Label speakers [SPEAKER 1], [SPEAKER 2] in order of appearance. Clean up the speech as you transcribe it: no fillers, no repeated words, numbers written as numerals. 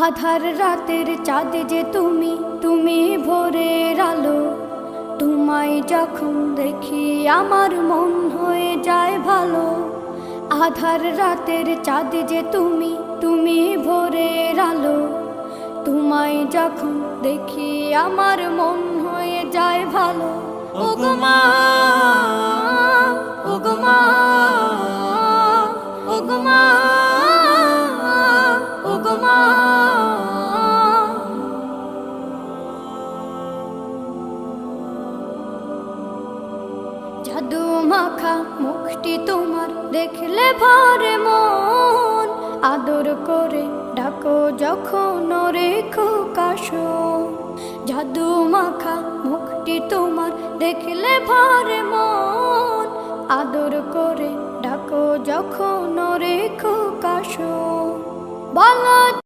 [SPEAKER 1] আধার রাতের চাঁদ যে তুমি, তুমি ভোরের আলো। তোমায় যখন দেখি আমার মন হয়ে যায় ভালো। আধার রাতের চাঁদ যে তুমি, তুমি ভোরের আলো। তোমায় যখন দেখি আমার মন হয়ে যায় ভালো। ওগো মা, ওগো মা, ওগো মা, ওগো মা। জাদু মাখা মুখটি তোমার দেখলে ভরে মন। আদর করে ডাকো যখন রেখো কাশন। জাদু মাখা মুখটি তোমার দেখলে ভরে মন। আদর করে ডাকো যখন রেখো কাশন। বলো